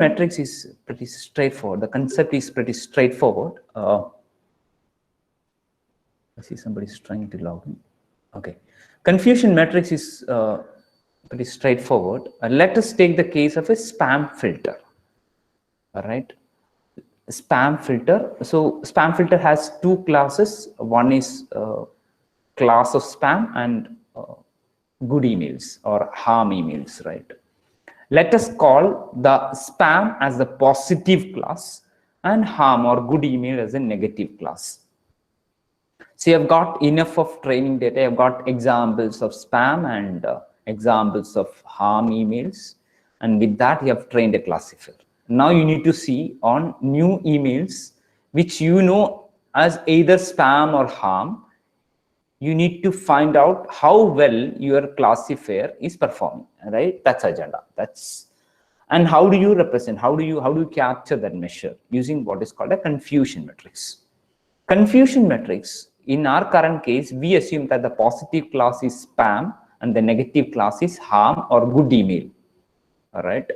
matrix is pretty straightforward. The concept is pretty straightforward. I see somebody's trying to log in. Okay. Confusion matrix is pretty straightforward. Let us take the case of a spam filter. All right. Spam filter. So spam filter has two classes. One is class of spam and good emails or harm emails, right? Let us call the spam as the positive class and harm or good email as a negative class. So you have got enough of training data. You've got examples of spam and examples of harm emails. And with that, you have trained a classifier. Now you need to see on new emails, which you know as either spam or harm, you need to find out how well your classifier is performing, right? That's agenda. And how do you represent? How do you capture that measure? Using what is called a confusion matrix. Confusion matrix, in our current case, we assume that the positive class is spam and the negative class is harm or good email. All right.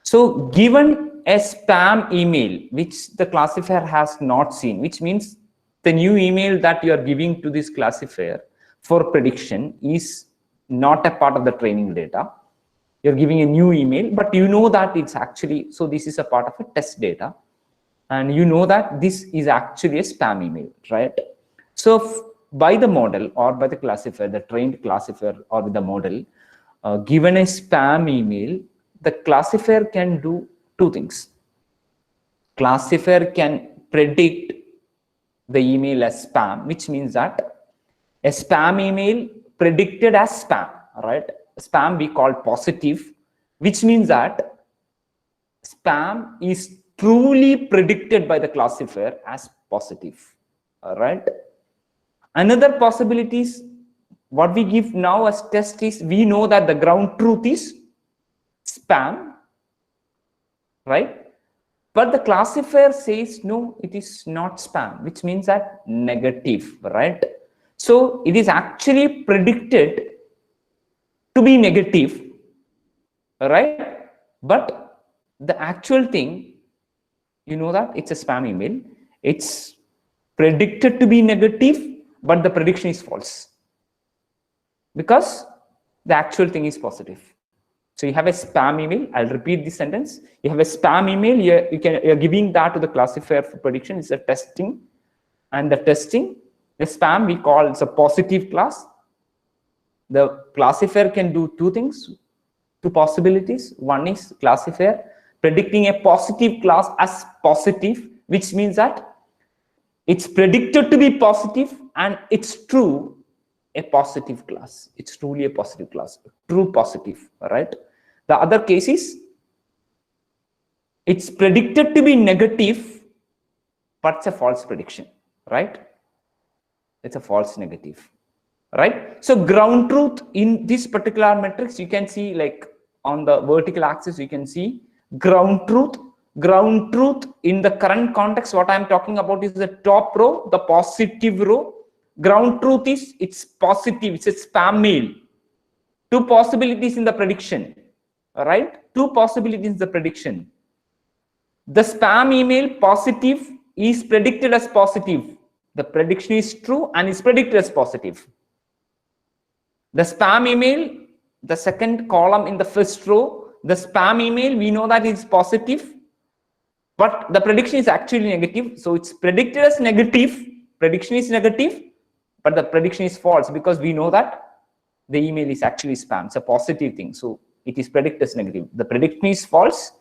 So given a spam email, which the classifier has not seen, which means the new email that you are giving to this classifier for prediction is not a part of the training data. You're giving a new email, but you know that it's actually, so this is a part of a test data. And you know that this is actually a spam email, right? So by the model or by the classifier, the trained classifier or the model, given a spam email, the classifier can do two things. Classifier can predict the email as spam, which means that a spam email predicted as spam, right? Spam we call positive, which means that spam is truly predicted by the classifier as positive, all right? Another possibility is what we give now as test is we know that the ground truth is spam, right? But the classifier says, no, it is not spam, which means that negative, right? So it is actually predicted to be negative, right? But the actual thing, you know that it's a spam email. It's predicted to be negative, but the prediction is false because the actual thing is positive. So you have a spam email. I'll repeat this sentence. You have a spam email. You're giving that to the classifier for prediction. It's a testing, and the testing, the spam we call it's a positive class. The classifier can do two things, two possibilities. One is classifier predicting a positive class as positive, which means that it's predicted to be positive and it's true a positive class. It's truly a positive class, true positive, right? The other case is it's predicted to be negative, but it's a false prediction, right? It's a false negative, right? So ground truth in this particular matrix, you can see like on the vertical axis, you can see ground truth. Ground truth in the current context, what I'm talking about is the top row, the positive row. Ground truth is it's positive, it's a spam mail. Two possibilities in the prediction, all right? Two possibilities in the prediction. The spam email positive is predicted as positive. The prediction is true and is predicted as positive. The spam email, the second column in the first row, the spam email, we know that it's positive, but the prediction is actually negative. So it's predicted as negative, prediction is negative, but the prediction is false because we know that the email is actually spam. It's a positive thing. So it is predicted as negative. The prediction is false,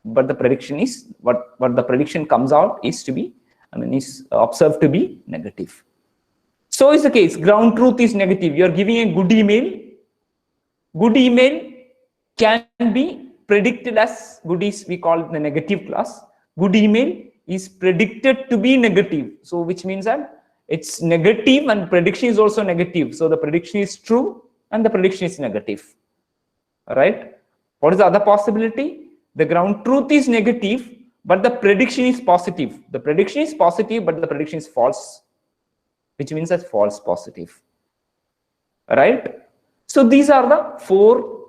but the prediction is what the prediction comes out is to be, is observed to be negative. So is the case. Ground truth is negative. You're giving a good email. Good email can be predicted as good is we call it the negative class. Good email is predicted to be negative. So which means that it's negative and prediction is also negative. So the prediction is true and the prediction is negative. All right. What is the other possibility? The ground truth is negative, but the prediction is positive. The prediction is positive, but the prediction is false, which means that false positive. All right. So these are the four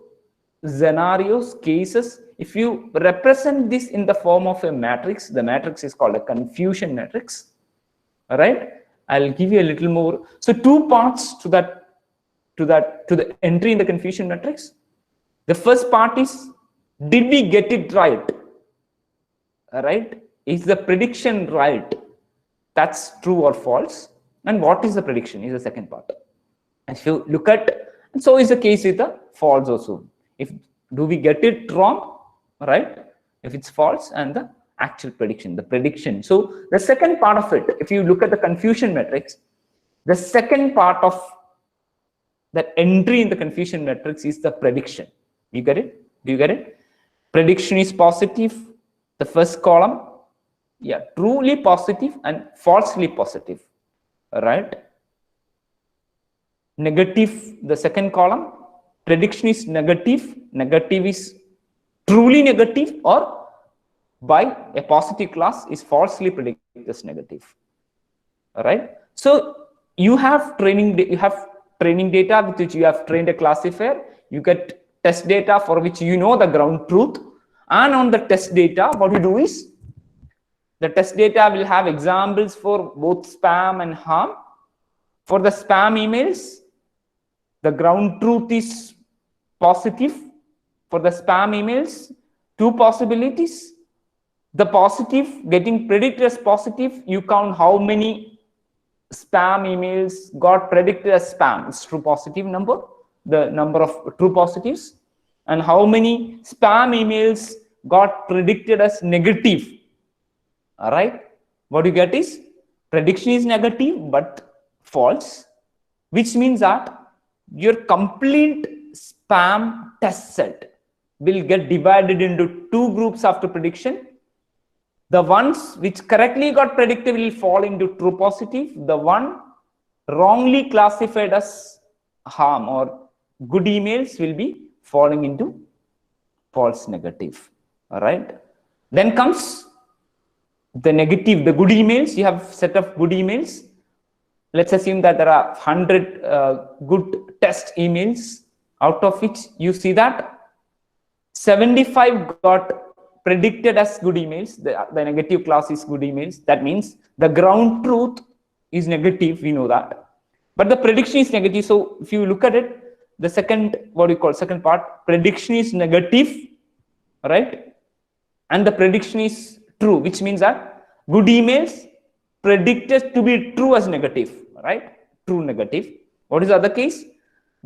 scenarios, cases if you represent this in the form of a matrix, the matrix is called a confusion matrix. All right, I'll give you a little more. So two parts to the entry in the confusion matrix. The first part is, did we get it right? All right, is the prediction right? That's true or false. And what is the prediction is the second part. If you look at, and so is the case with the false also. If do we get it wrong, right? If it's false, and the actual prediction, the prediction. So the second part of it, if you look at the confusion matrix, the second part of that entry in the confusion matrix is the prediction. You get it? Do you get it? Prediction is positive, the first column, yeah, truly positive and falsely positive, right? Negative, the second column, prediction is negative, negative is truly negative, or by a positive class is falsely predicted as negative. All right. So you have training data with which you have trained a classifier. You get test data for which you know the ground truth, and on the test data, what you do is the test data will have examples for both spam and harm. For the spam emails, the ground truth is positive. For the spam emails, two possibilities. The positive getting predicted as positive, you count how many spam emails got predicted as spam. It's true positive number, the number of true positives, and how many spam emails got predicted as negative. All right, what you get is prediction is negative but false, which means that your complete spam test set will get divided into two groups after prediction. The ones which correctly got predicted will fall into true positive. The one wrongly classified as harm or good emails will be falling into false negative. All right, then comes the negative, the good emails. You have set of good emails. Let's assume that there are 100 good test emails, out of which you see that 75 got predicted as good emails. The negative class is good emails. That means the ground truth is negative, we know that, but the prediction is negative. So if you look at it, the second, what we call second part, prediction is negative, right? And the prediction is true, which means that good emails predicted to be true as negative, right? True negative. What is the other case?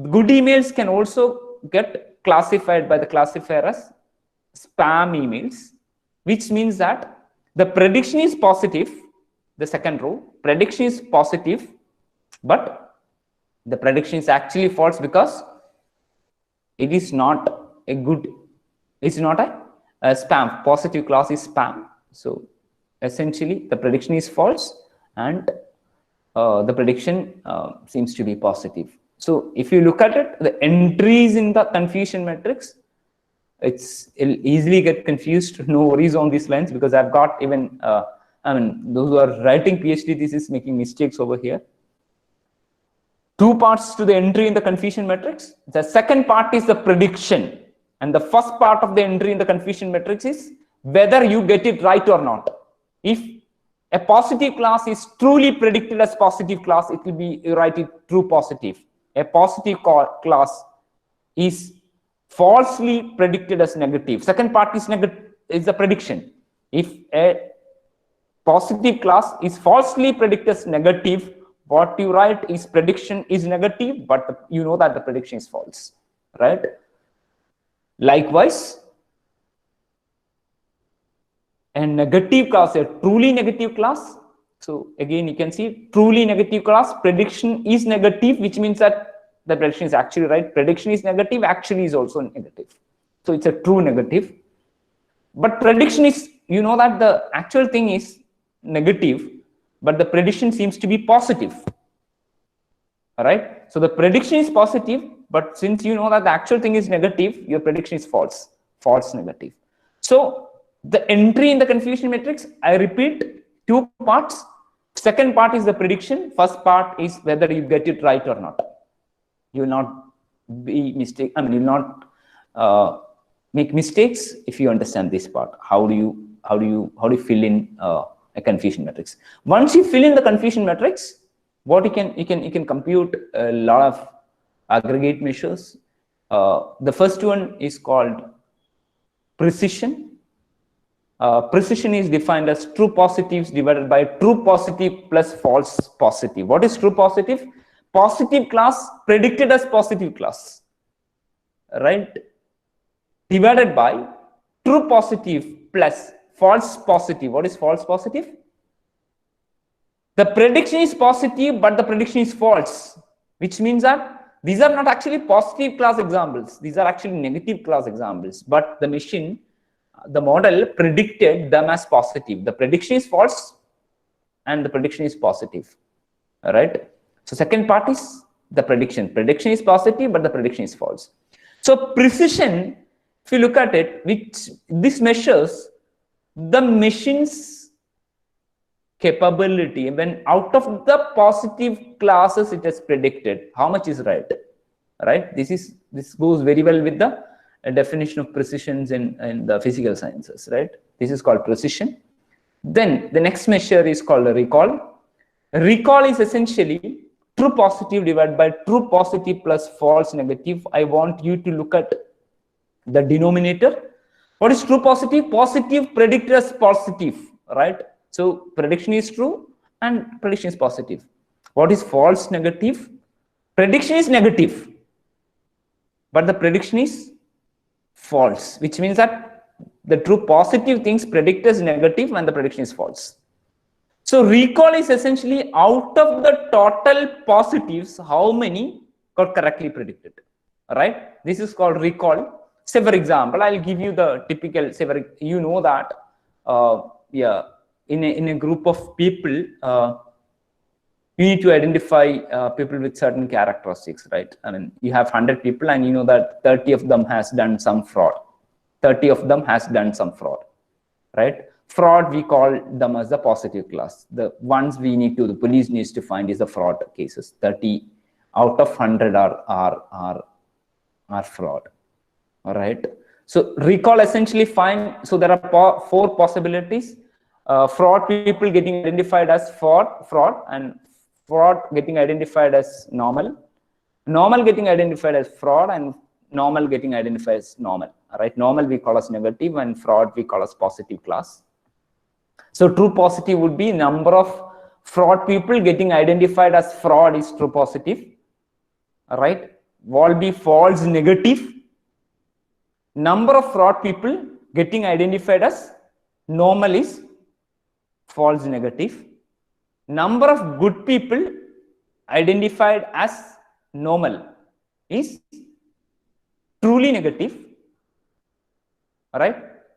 Good emails can also get classified by the classifier as spam emails, which means that the prediction is positive, the second row, prediction is positive, but the prediction is actually false because it is not a good, it's not a spam. Positive class is spam. So essentially the prediction is false and the prediction seems to be positive. So if you look at it, the entries in the confusion matrix, it'll easily get confused. No worries on these lines, because I've got even I mean, those who are writing PhD thesis making mistakes over here. Two parts to the entry in the confusion matrix. The second part is the prediction, and the first part of the entry in the confusion matrix is whether you get it right or not. If a positive class is truly predicted as positive class, it will be, you write it true positive. A positive class is falsely predicted as negative. Second part is negative, is the prediction. If a positive class is falsely predicted as negative, what you write is prediction is negative, but you know that the prediction is false, right? Likewise, a negative class, a truly negative class. So again, you can see truly negative class, prediction is negative, which means that the prediction is actually right. Prediction is negative, actually is also negative. So it's a true negative. But prediction is, you know that the actual thing is negative, but the prediction seems to be positive. All right. So the prediction is positive, but since you know that the actual thing is negative, your prediction is false, false negative. So the entry in the confusion matrix, I repeat, two parts. Second part is the prediction. First part is whether you get it right or not. You will not be mistake. I mean, you will not make mistakes if you understand this part. How do you fill in a confusion matrix? Once you fill in the confusion matrix, what you can compute a lot of aggregate measures. The first one is called precision. Precision is defined as true positives divided by true positive plus false positive. What is true positive? Positive class predicted as positive class, right? Divided by true positive plus false positive. What is false positive? The prediction is positive, but the prediction is false, which means that these are not actually positive class examples. These are actually negative class examples, but the machine, the model predicted them as positive. The prediction is false and the prediction is positive. All right. So second part is the prediction. Prediction is positive, but the prediction is false. So precision, if you look at it, which this measures the machine's capability when out of the positive classes it has predicted, how much is right. Right. This goes very well with the definition of precisions in the physical sciences, right? This is called precision. Then the next measure is called recall. Recall is essentially true positive divided by true positive plus false negative. I want you to look at the denominator. What is true positive? Positive predicted as positive, right? So prediction is true and prediction is positive. What is false negative? Prediction is negative, but the prediction is false, which means that the true positive things predict as negative and the prediction is false. So recall is essentially out of the total positives, how many got correctly predicted, right? This is called recall. Say for example, I'll give you the typical, say for, you know that in a group of people, you need to identify people with certain characteristics, right? I mean, you have 100 people and you know that 30 of them has done some fraud. 30 of them has done some fraud, right? Fraud, we call them as the positive class. The ones the police needs to find is the fraud cases. 30 out of 100 are fraud, all right? So recall essentially find, so there are 4 possibilities. Fraud people getting identified as fraud and fraud getting identified as normal, normal getting identified as fraud, and normal getting identified as normal. All right, normal we call as negative and fraud we call as positive class. So true positive would be number of fraud people getting identified as fraud is true positive. All right, will be false negative. Number of fraud people getting identified as normal is false negative. Number of good people identified as normal is truly negative. All right.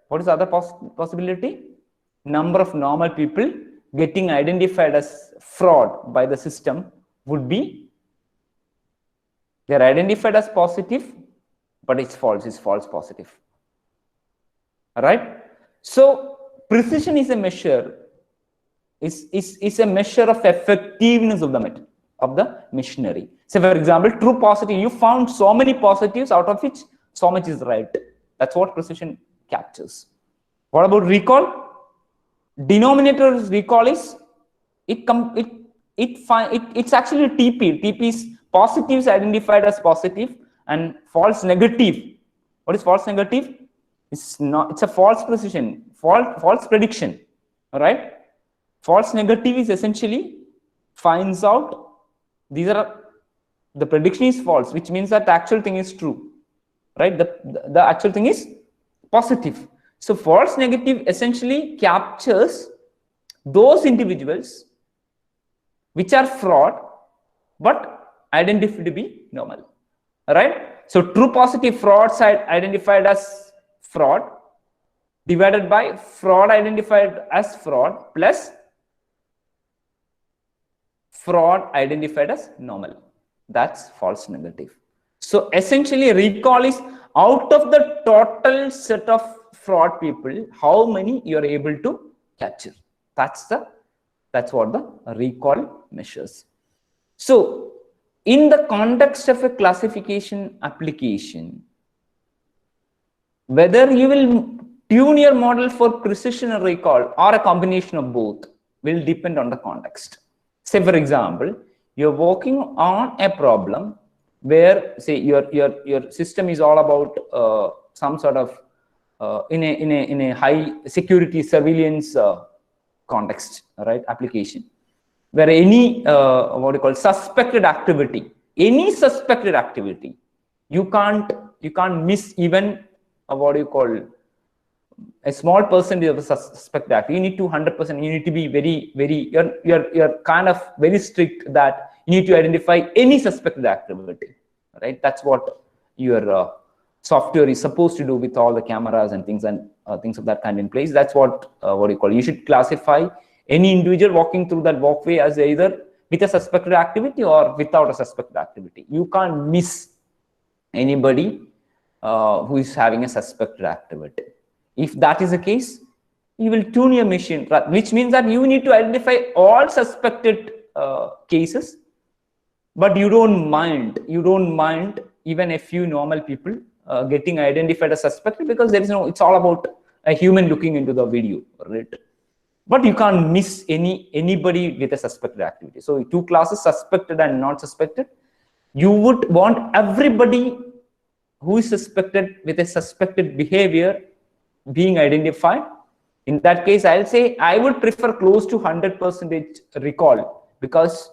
What is the other possibility? Number of normal people getting identified as fraud by the system would be, they are identified as positive, but it's false positive. All right. So precision is a measure. Is a measure of effectiveness of the machinery. So for example, true positive, you found so many positives out of which so much is right. That's what precision captures. What about recall? Denominator recall is it's actually TP. TP is positives identified as positive and false negative. What is false negative? It's a false precision, false prediction. All right. False negative is essentially finds out the prediction is false, which means that the actual thing is true, right? The actual thing is positive. So false negative essentially captures those individuals which are fraud but identified to be normal. All right. So true positive fraud side identified as fraud divided by fraud identified as fraud plus fraud identified as normal. That's false negative. So essentially recall is out of the total set of fraud people, how many you are able to capture. That's what the recall measures. So in the context of a classification application, Whether you will tune your model for precision or recall or a combination of both will depend on the context. Say for example, you're working on a problem where, say, your system is all about some sort of in a high security surveillance context, right, application, where any what you call suspected activity, any suspected activity, you can't miss even what you call a small percentage of the suspected activity. You need to 100%. You need to be very you're kind of very strict that you need to identify any suspected activity, right? That's what your software is supposed to do with all the cameras and things of that kind in place. That's what you call, you should classify any individual walking through that walkway as either with a suspected activity or without a suspected activity. You can't miss anybody who is having a suspected activity. If that is the case, you will tune your machine, which means that you need to identify all suspected cases, but you don't mind even a few normal people getting identified as suspected, because there is no, it's all about a human looking into the video, right? But you can't miss anybody with a suspected activity. So two classes, suspected and not suspected. You would want everybody who is suspected with a suspected behavior being identified. In that case, I'll say I would prefer close to 100% recall, because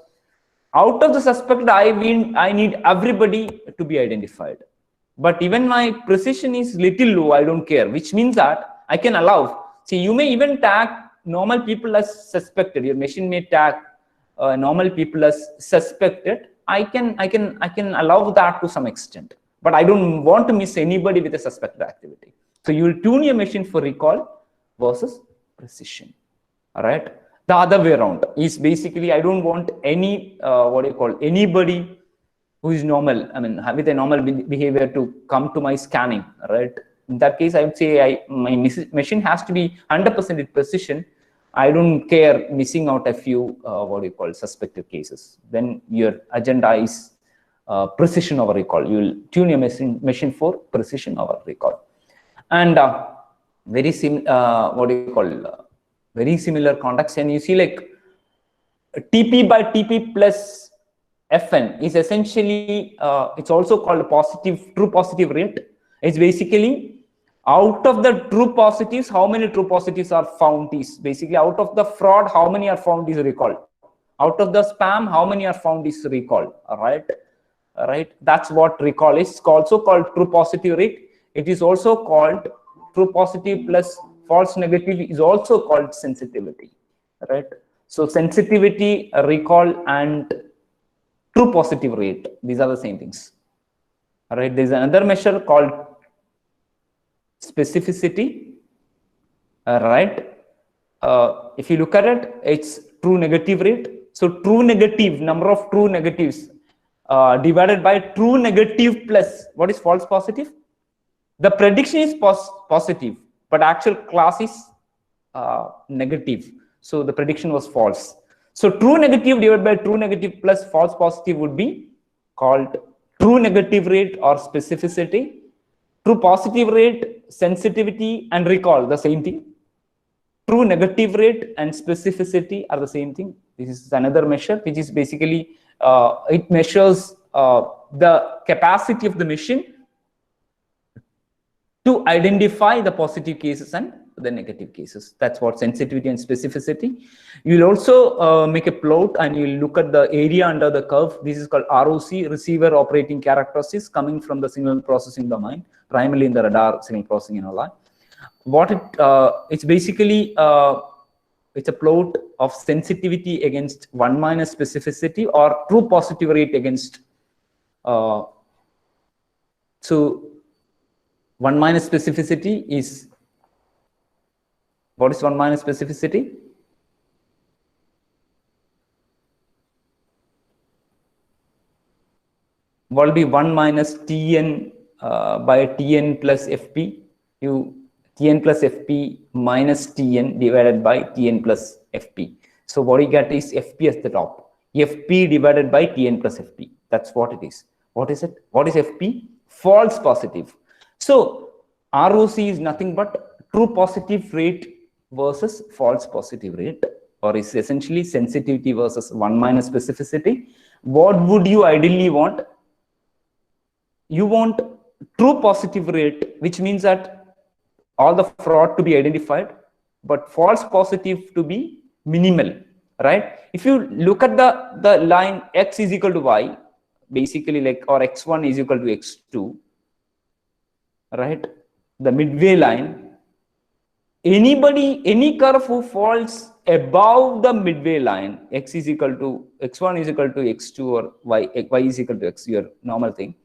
out of the suspected, I need everybody to be identified. But even my precision is little low, I don't care, which means that I can allow. See, you may even tag normal people as suspected. Your machine may tag normal people as suspected. I can allow that to some extent, but I don't want to miss anybody with a suspected activity. So you will tune your machine for recall versus precision. All right. The other way around is basically, I don't want any anybody who is normal, I mean, with a normal behavior to come to my scanning, right? In that case, I would say my machine has to be 100% precision. I don't care missing out a few suspected cases. Then your agenda is precision over recall. You will tune your machine for precision over recall. And very similar context, and you see like TP by TP plus FN is essentially it's also called true positive rate. It's basically out of the true positives, how many true positives are found is basically out of the fraud, how many are found is recalled. Out of the spam, how many are found is recalled. All right. That's what recall is. It's also called true positive rate. It is also called true positive plus false negative is also called sensitivity, right? So sensitivity, recall, and true positive rate, these are the same things. All right. There's another measure called specificity. All right. If you look at it, it's true negative rate. So true negative, number of true negatives divided by true negative plus what is false positive. The prediction is positive, but actual class is negative. So the prediction was false. So true negative divided by true negative plus false positive would be called true negative rate or specificity. True positive rate, sensitivity, and recall, the same thing. True negative rate and specificity are the same thing. This is another measure, which is basically it measures the capacity of the machine to identify the positive cases and the negative cases. That's what sensitivity and specificity. You'll also make a plot and you'll look at the area under the curve. This is called ROC, receiver operating characteristics, coming from the signal processing domain, primarily in the radar signal processing and all that. What it's basically it's a plot of sensitivity against 1 minus specificity or true positive rate against so 1 minus specificity is, what is 1 minus specificity? What will be 1 minus Tn by Tn plus Fp? Tn plus Fp minus Tn divided by Tn plus Fp. So what you get is Fp at the top. Fp divided by Tn plus Fp. That's what it is. What is it? What is Fp? False positive. So ROC is nothing but true positive rate versus false positive rate, or is essentially sensitivity versus 1 minus specificity. What would you ideally want? You want true positive rate, which means that all the fraud to be identified, but false positive to be minimal, right? If you look at the line x is equal to y, basically like, or x1 is equal to x2, right? The midway line, any curve who falls above the midway line, x1 is equal to x2, or y is equal to x, your normal thing.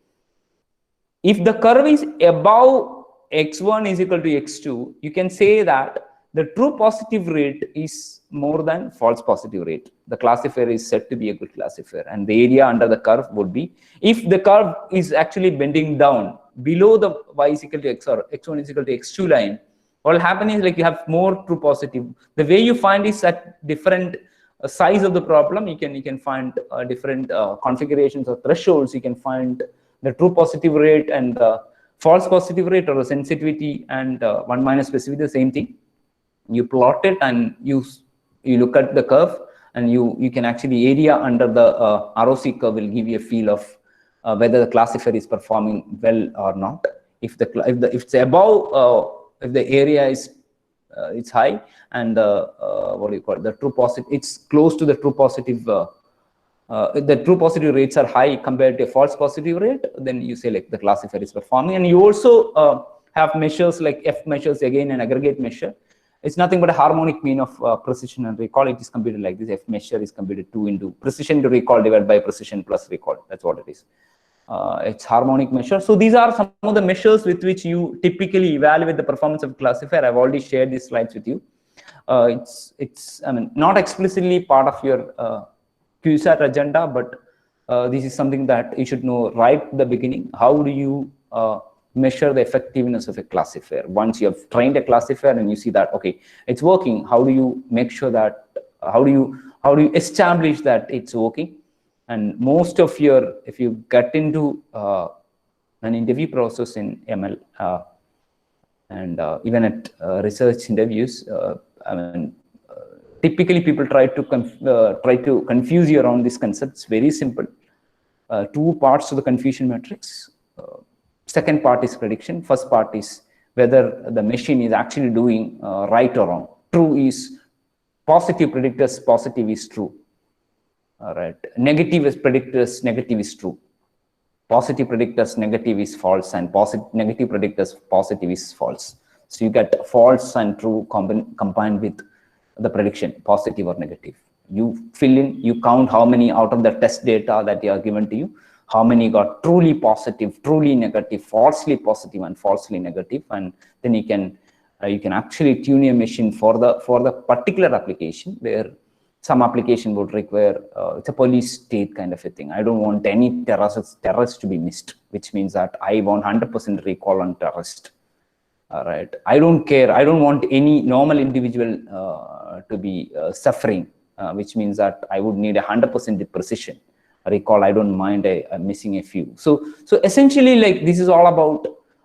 If the curve is above x1 is equal to x2, you can say that the true positive rate is more than false positive rate. The classifier is said to be a good classifier, and the area under the curve would be, if the curve is actually bending down below the y is equal to x or x1 is equal to x2 line, what will happen is like you have more true positive. The way you find is at different size of the problem, you can find different configurations or thresholds. You can find the true positive rate and the false positive rate, or the sensitivity and 1 minus specificity, the same thing. You plot it and you look at the curve, and you can actually, area under the ROC curve will give you a feel of whether the classifier is performing well or not. If it's above, if the area is it's high, and what do you call it, the true positive, it's close to the true positive, the true positive rates are high compared to a false positive rate, then you say like the classifier is performing. And you also have measures like F measures, again an aggregate measure. It's nothing but a harmonic mean of precision and recall. It is computed like this. F measure is computed 2 into precision to recall divided by precision plus recall. That's what it is. It's harmonic measure. So these are some of the measures with which you typically evaluate the performance of classifier. I've already shared these slides with you. It's I mean, not explicitly part of your QSAT agenda, but this is something that you should know right at the beginning. How do you measure the effectiveness of a classifier? Once you have trained a classifier and you see that, okay, it's working, how do you make sure that, how do you establish that it's working? And most of your, if you get into an interview process in ML, and even at research interviews, I mean, typically people try to confuse you around this concept. It's very simple. 2 parts to the confusion matrix. Second part is prediction. First part is whether the machine is actually doing right or wrong. True is positive predictors, positive is true. All right. Negative is predictors, negative is true. Positive predictors, negative is false, and negative predictors, positive is false. So you get false and true combined with the prediction, positive or negative. You fill in, you count how many out of the test data that are given to you, how many got truly positive, truly negative, falsely positive, and falsely negative, and then you can actually tune your machine for the particular application, where some application would require it's a police state kind of a thing. I don't want any terrorists to be missed, which means that I want 100% recall on terrorist. All right, I don't care. I don't want any normal individual to be suffering, which means that I would need 100% precision recall. I don't mind missing a few. So essentially, like, this is all about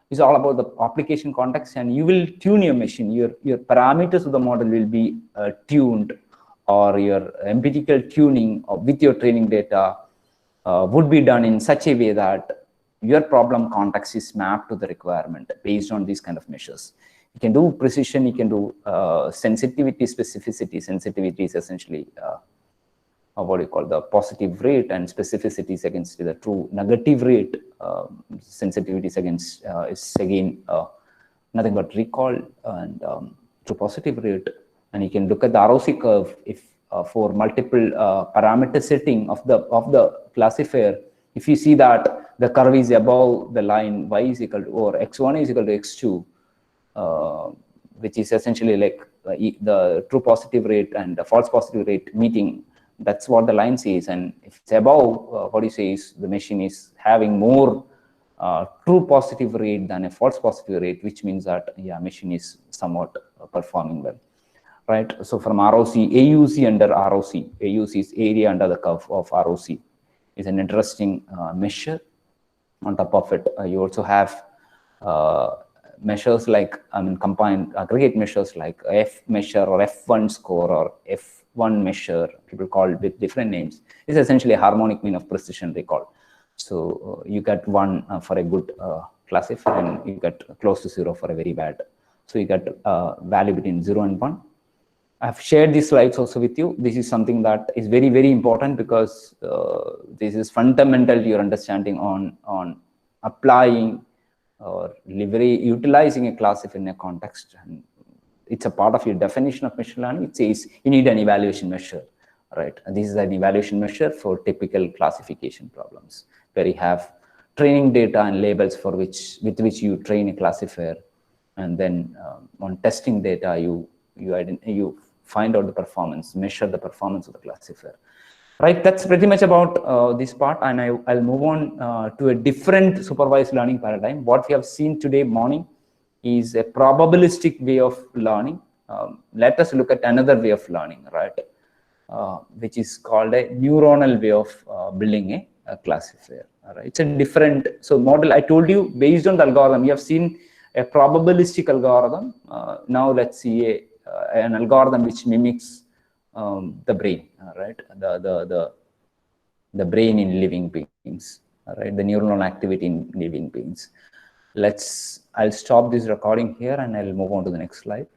the application context, and you will tune your machine. Your parameters of the model will be tuned, or your empirical tuning with your training data would be done in such a way that your problem context is mapped to the requirement based on these kind of measures. You can do precision, you can do sensitivity, specificity. Sensitivity is essentially what do you call the positive rate, and specificity is against the true negative rate. Sensitivity is against is again nothing but recall, and true positive rate. And you can look at the ROC curve if for multiple parameter setting of the classifier. If you see that the curve is above the line y is equal to, or x1 is equal to x2, which is essentially like the true positive rate and the false positive rate meeting, that's what the line says. And if it's above, what you say is the machine is having more true positive rate than a false positive rate, which means that, yeah, machine is somewhat performing well. Right. So from ROC, AUC under ROC, AUC is area under the curve of ROC, is an interesting measure. On top of it, you also have measures like, combined aggregate measures like F measure or F1 score or F1 measure, people call it with different names, is essentially a harmonic mean of precision recall. So you get 1 for a good classifier, and you get close to 0 for a very bad. So you get value between 0 and 1. I've shared these slides also with you. This is something that is very, very important, because this is fundamental to your understanding on applying or utilizing a classifier in a context. And it's a part of your definition of machine learning. It says you need an evaluation measure, right? And this is an evaluation measure for typical classification problems, where you have training data and labels with which you train a classifier, and then on testing data you find out the performance, measure the performance of the classifier. Right, that's pretty much about this part, and I'll move on to a different supervised learning paradigm. What we have seen today morning is a probabilistic way of learning. Let us look at another way of learning, right, which is called a neuronal way of building a classifier. All right, it's a different, so model I told you, based on the algorithm, you have seen a probabilistic algorithm. Now let's see an algorithm which mimics the brain, right? The brain in living beings, right? The neuronal activity in living beings. I'll stop this recording here, and I'll move on to the next slide.